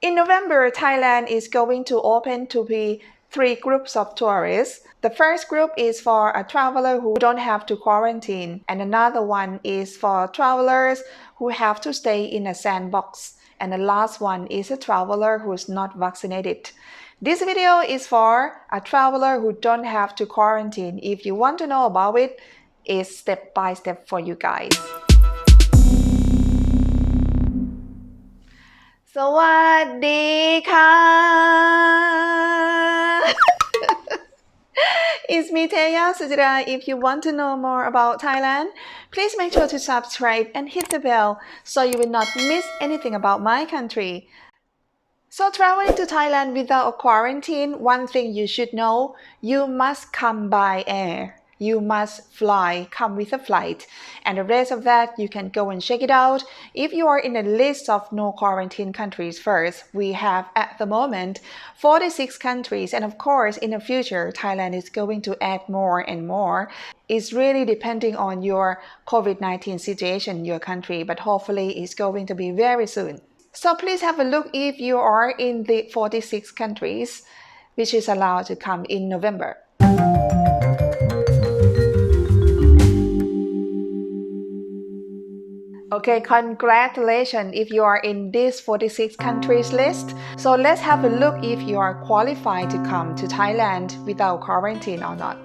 In November, Thailand is going to open to be 3 groups of tourists. The first group is for a traveler who don't have to quarantine, and another one is for travelers who have to stay in a sandbox, and the last one is a traveler who is not vaccinated. This video is for a traveler who don't have to quarantine. If you want to know about it, it's step by step for you guys. สวัสดีค่ะ It's me Teya Suchira. If you want to know more about Thailand, please make sure to subscribe and hit the bell so you will not miss anything about my country. So traveling to Thailand without a quarantine, one thing you should know, you must come by air. You must fly, come with a flight. And the rest of that, you can go and check it out. If you are in a list of no quarantine countries first, we have at the moment 46 countries. And of course, in the future, Thailand is going to add more and more. It's really depending on your COVID-19 situation in your country, but hopefully it's going to be very soon. So please have a look if you are in the 46 countries, which is allowed to come in November. Okay, congratulations if you are in this 46 countries list. So let's have a look if you are qualified to come to Thailand without quarantine or not.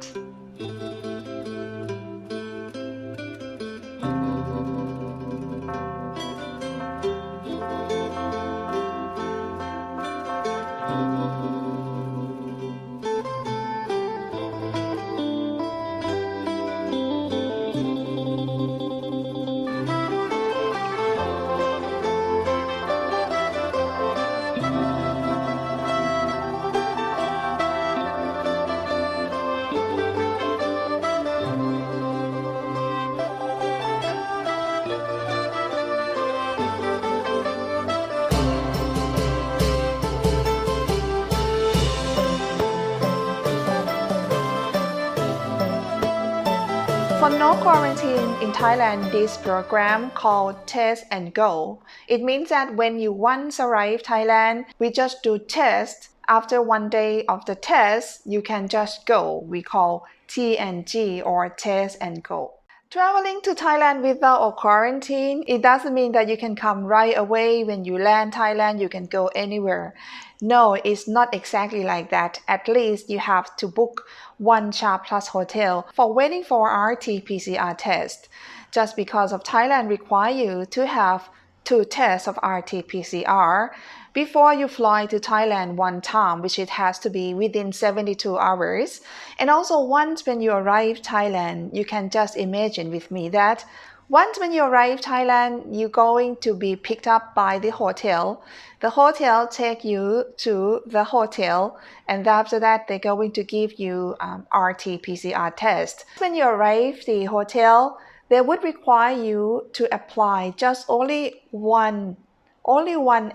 For no quarantine in Thailand, this program called Test and Go. It means that when you once arrive Thailand, we just do test. After 1 day of the test, you can just go. We call T&G or Test and Go. Traveling to Thailand without a quarantine, it doesn't mean that you can come right away. When you land Thailand, you can go anywhere. No, it's not exactly like that. At least you have to book one SHA Plus hotel for waiting for RT-PCR test. Just because of Thailand require you to have 2 tests of RT-PCR before you fly to Thailand one time, which it has to be within 72 hours. And also once when you arrive Thailand, you can just imagine with me that once when you arrive Thailand, you're going to be picked up by the hotel. The hotel take you to the hotel, and after that, they're going to give you RT-PCR test. When you arrive the hotel, they would require you to apply just only one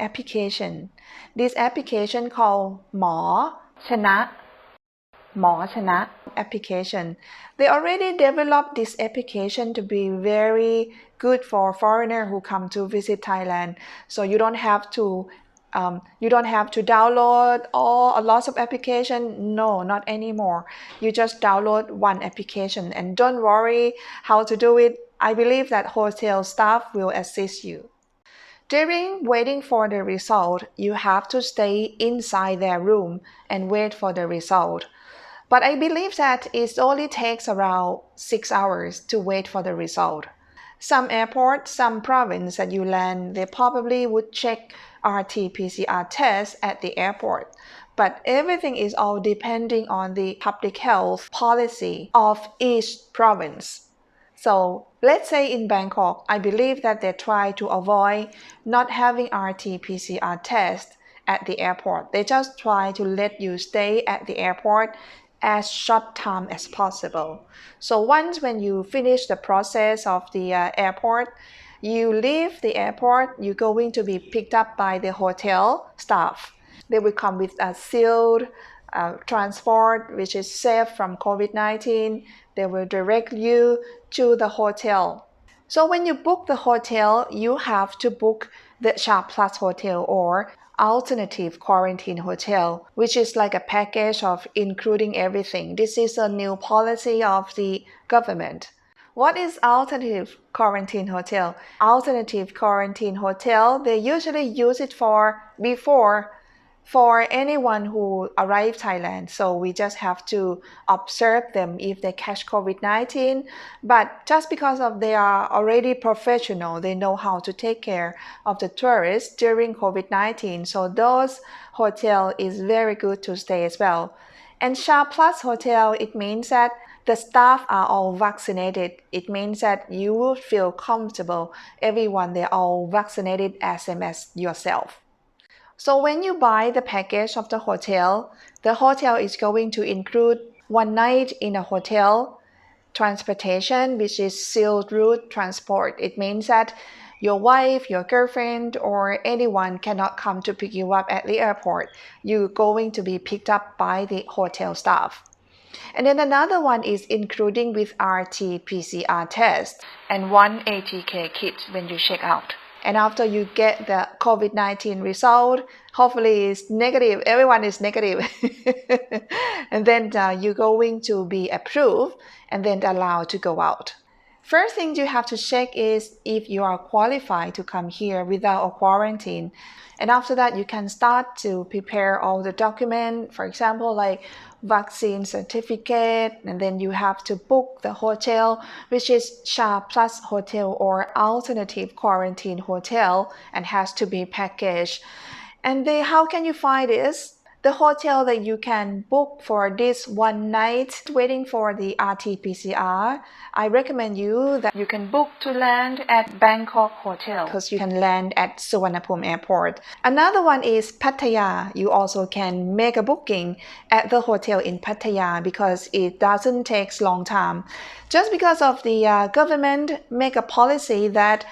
application. This application called หมอชนะ application. They already developed this application to be very good for foreigners who come to visit Thailand. So you don't have to download a lot of application. No, not anymore. You just download one application and don't worry how to do it. I believe that hotel staff will assist you. During waiting for the result, you have to stay inside their room and wait for the result. But I believe that it only takes around 6 hours to wait for the result. Some airport, some province that you land, they probably would check RT-PCR test at the airport. But everything is all depending on the public health policy of each province. So let's say in Bangkok, I believe that they try to avoid not having RT-PCR test at the airport. They just try to let you stay at the airport as short time as possible. So once when you finish the process of the airport, you leave the airport, you're going to be picked up by the hotel staff. They will come with a sealed transport which is safe from COVID-19. They will direct you to the hotel. So when you book the hotel, you have to book the SHA Plus hotel or alternative quarantine hotel, which is like a package of including everything. This is a new policy of the government. What is alternative quarantine hotel? Alternative quarantine hotel, they usually use it for anyone who arrived Thailand. So we just have to observe them if they catch COVID-19. But just because of they are already professional, they know how to take care of the tourists during COVID-19. So those hotel is very good to stay as well. And SHA Plus hotel, it means that the staff are all vaccinated. It means that you will feel comfortable. Everyone, they're all vaccinated as same as yourself. So when you buy the package of the hotel is going to include 1 night in a hotel, transportation, which is sealed route transport. It means that your wife, your girlfriend, or anyone cannot come to pick you up at the airport. You're going to be picked up by the hotel staff. And then another one is including with RT-PCR test and 1 ATK kit when you check out. And after you get the COVID-19 result, hopefully it's negative, everyone is negative. And then you're going to be approved and then allowed to go out. First thing you have to check is if you are qualified to come here without a quarantine. And after that, you can start to prepare all the documents, for example, like vaccine certificate, and then you have to book the hotel, which is SHA Plus hotel or alternative quarantine hotel, and has to be packaged. And how can you find this? The hotel that you can book for this 1 night waiting for the RT-PCR, I recommend you that you can book to land at Bangkok hotel because you can land at Suvarnabhumi airport. Another one is Pattaya. You also can make a booking at the hotel in Pattaya because it doesn't take long time. Just because of the government make a policy that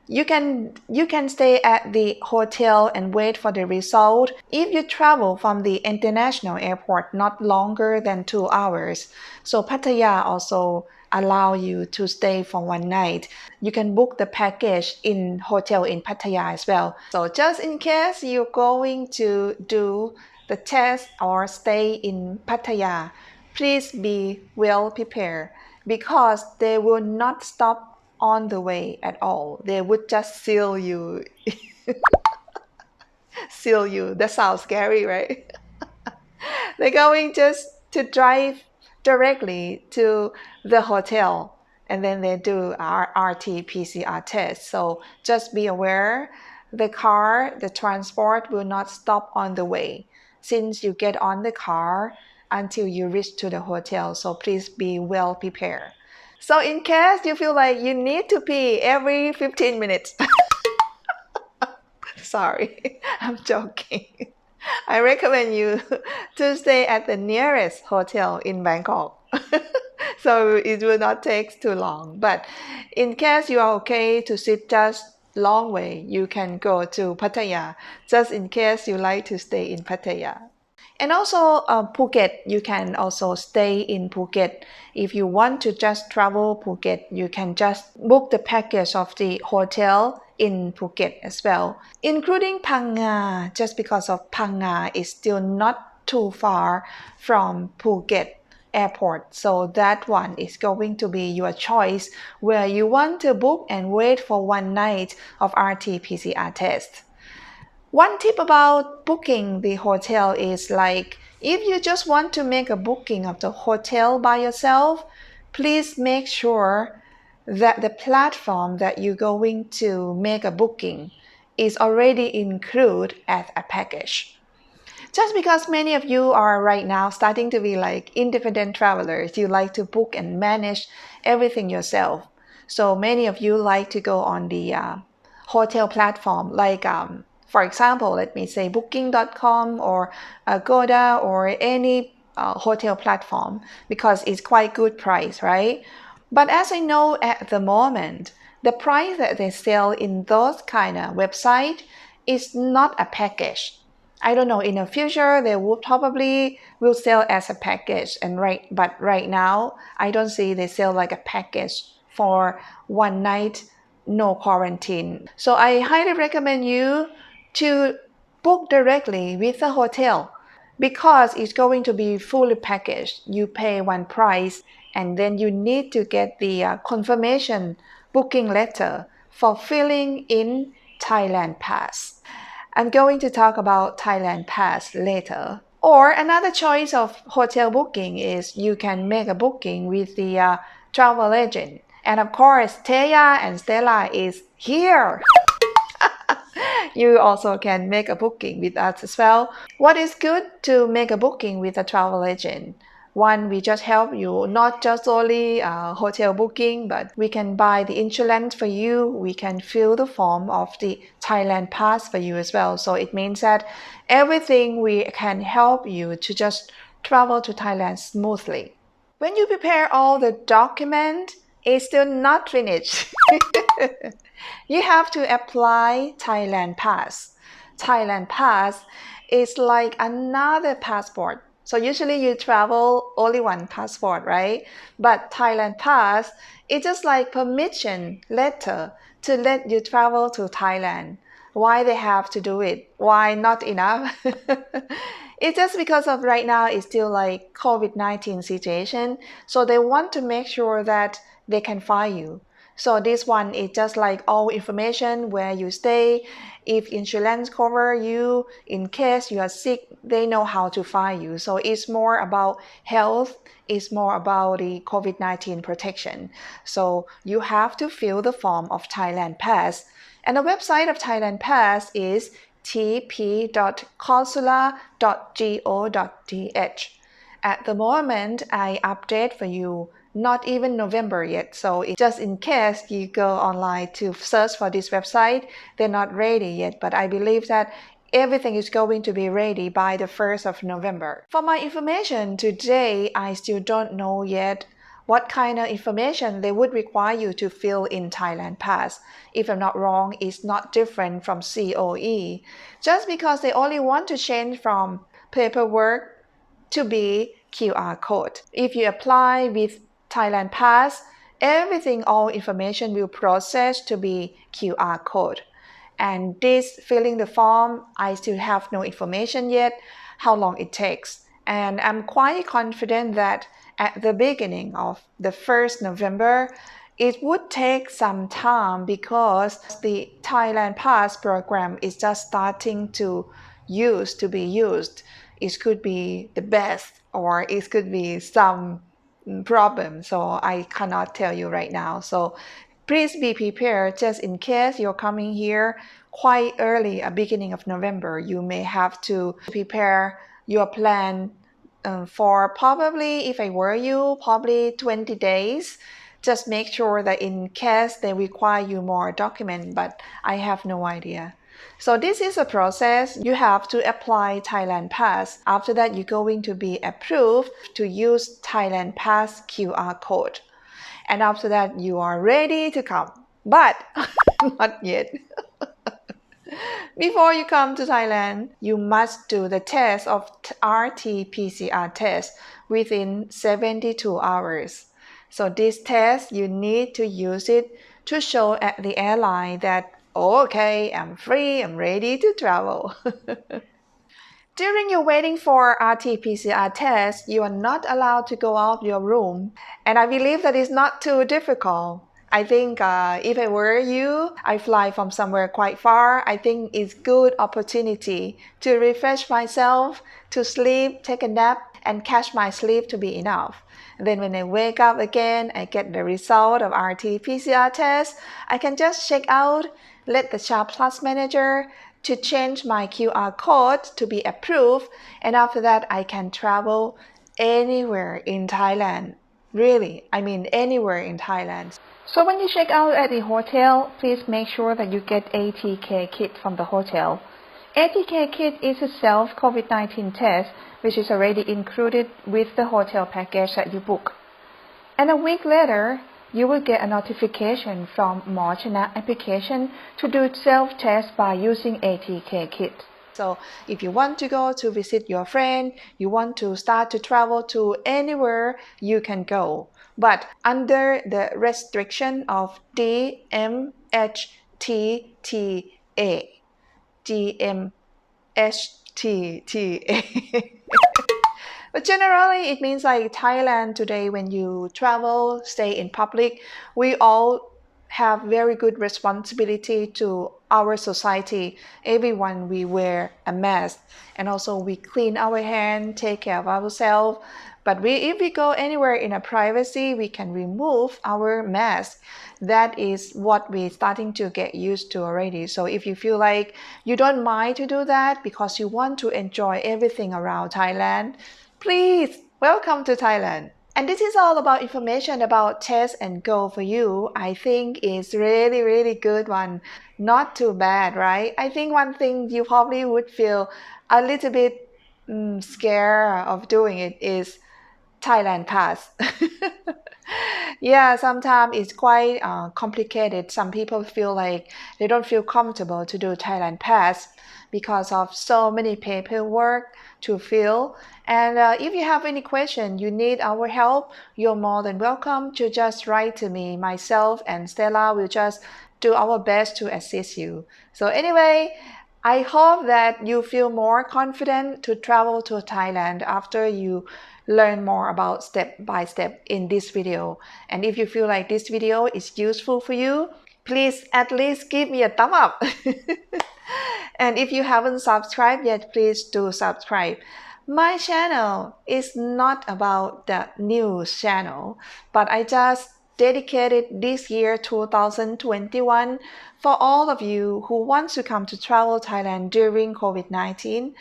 you can stay at the hotel and wait for the result if you travel from the international airport not longer than 2 hours. So Pattaya also allow you to stay for 1 night. You can book the package in hotel in Pattaya as well. So just in case you're going to do the test or stay in Pattaya, please be well prepared because they will not stop on the way at all. They would just seal you. Seal you. That sounds scary, right? They're going just to drive directly to the hotel and then they do our RT-PCR test. So just be aware the transport will not stop on the way since you get on the car until you reach to the hotel. So please be well prepared. So in case you feel like you need to pee every 15 minutes. Sorry, I'm joking. I recommend you to stay at the nearest hotel in Bangkok. So it will not take too long. But in case you are okay to sit just long way, you can go to Pattaya, just in case you like to stay in Pattaya. And also Phuket, you can also stay in Phuket. If you want to just travel Phuket, you can just book the package of the hotel in Phuket as well, including Phang Nga, just because of Phang Nga is still not too far from Phuket airport. So that one is going to be your choice where you want to book and wait for 1 night of RT-PCR test. One tip about booking the hotel is like, if you just want to make a booking of the hotel by yourself, please make sure that the platform that you're going to make a booking is already included as a package. Just because many of you are right now starting to be like independent travelers, you like to book and manage everything yourself. So many of you like to go on the hotel platform like for example, let me say booking.com or Agoda or any hotel platform because it's quite good price, right? But as I know at the moment, the price that they sell in those kind of website is not a package. I don't know, in the future they will probably will sell as a package but right now I don't see they sell like a package for 1 night no quarantine. So I highly recommend you to book directly with the hotel. Because it's going to be fully packaged, you pay one price and then you need to get the confirmation booking letter for filling in Thailand Pass. I'm going to talk about Thailand Pass later. Or another choice of hotel booking is you can make a booking with the travel agent. And of course, Teya and Stella is here. You also can make a booking with us as well. What is good to make a booking with a travel agent? One, we just help you not just only hotel booking, but we can buy the insurance for you. We can fill the form of the Thailand Pass for you as well. So it means that everything we can help you to just travel to Thailand smoothly. When you prepare all the document, it's still not finished. You have to apply Thailand Pass. Thailand Pass is like another passport. So usually you travel only one passport, right? But Thailand Pass is just like permission letter to let you travel to Thailand. Why they have to do it? Why not enough? It's just because of right now it's still like COVID-19 situation. So they want to make sure that they can find you. So this one is just like all information where you stay. If insurance cover you, in case you are sick, they know how to find you. So it's more about health, it's more about the COVID-19 protection. So you have to fill the form of Thailand Pass. And the website of Thailand Pass is tp.consular.go.th. At the moment, I update for you, not even November yet. So just in case you go online to search for this website, they're not ready yet. But I believe that everything is going to be ready by the 1st of November. For my information today, I still don't know yet what kind of information they would require you to fill in Thailand Pass. If I'm not wrong, it's not different from COE. Just because they only want to change from paperwork to be QR code. If you apply with Thailand Pass, everything, all information will process to be QR code. And this filling the form, I still have no information yet how long it takes. And I'm quite confident that at the beginning of the 1st November, it would take some time because the Thailand Pass program is just starting to be used. It could be the best or it could be some problem. So I cannot tell you right now. So please be prepared just in case you're coming here quite early at beginning of November. You may have to prepare your plan for probably, if I were you, probably 20 days. Just make sure that in case they require you more document, but I have no idea. So this is a process. You have to apply Thailand Pass. After that, you're going to be approved to use Thailand Pass QR code. And after that, you are ready to come. But not yet. Before you come to Thailand, you must do the test of RT-PCR test within 72 hours. So this test, you need to use it to show at the airline that, okay, I'm free, I'm ready to travel. During your waiting for RT-PCR test, you are not allowed to go out your room. And I believe that is not too difficult. I think if I were you, I fly from somewhere quite far. I think it's good opportunity to refresh myself, to sleep, take a nap, and catch my sleep to be enough. And then when I wake up again, I get the result of RT-PCR test. I can just check out, let the SHA Plus manager to change my QR code to be approved, and after that I can travel anywhere in Thailand. Really, I mean anywhere in Thailand. So when you check out at the hotel, please make sure that you get ATK kit from the hotel. ATK kit is a self-COVID-19 test which is already included with the hotel package that you book. And a week later, you will get a notification from Chana application to do self-test by using ATK kit. So if you want to go to visit your friend, you want to start to travel to anywhere, you can go. But under the restriction of DMHTTA, HTTA. But generally, it means like Thailand today, when you travel, stay in public, we all have very good responsibility to our society. Everyone, we wear a mask, and also we clean our hand, take care of ourselves. But if we go anywhere in a privacy, we can remove our mask. That is what we're starting to get used to already. So if you feel like you don't mind to do that because you want to enjoy everything around Thailand, please welcome to Thailand. And this is all about information about test and go for you. I think it's really, really good one. Not too bad, right? I think one thing you probably would feel a little bit scared of doing it is Thailand pass. Yeah, sometimes it's quite complicated. Some people feel like they don't feel comfortable to do Thailand pass because of so many paperwork to fill. And if you have any question, you need our help, you're more than welcome to just write to me. Myself and Stella will just do our best to assist you. So anyway, I hope that you feel more confident to travel to Thailand after you learn more about step by step in this video. And if you feel like this video is useful for you, please at least give me a thumb up. And if you haven't subscribed yet, please do subscribe. My channel is not about the news channel, but I just dedicated this year 2021 for all of you who want to come to travel Thailand during COVID-19.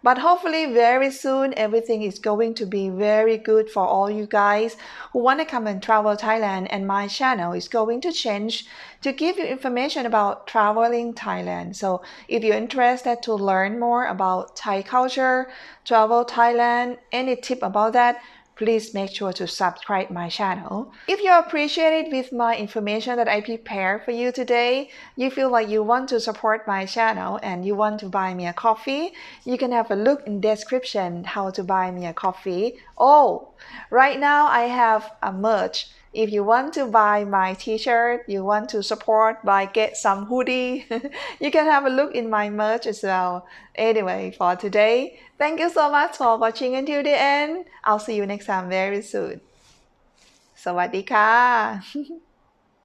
But hopefully very soon everything is going to be very good for all you guys who want to come and travel Thailand, and my channel is going to change to give you information about traveling Thailand. So if you're interested to learn more about Thai culture, travel Thailand, any tip about that, please make sure to subscribe my channel. If you appreciate it with my information that I prepared for you today, you feel like you want to support my channel and you want to buy me a coffee, you can have a look in description how to buy me a coffee. Oh, right now I have a merch. If you want to buy my t-shirt, you want to support by get some hoodie, you can have a look in my merch as well. Anyway, for today, thank you so much for watching until the end. I'll see you next time very soon. สวัสดีค่ะ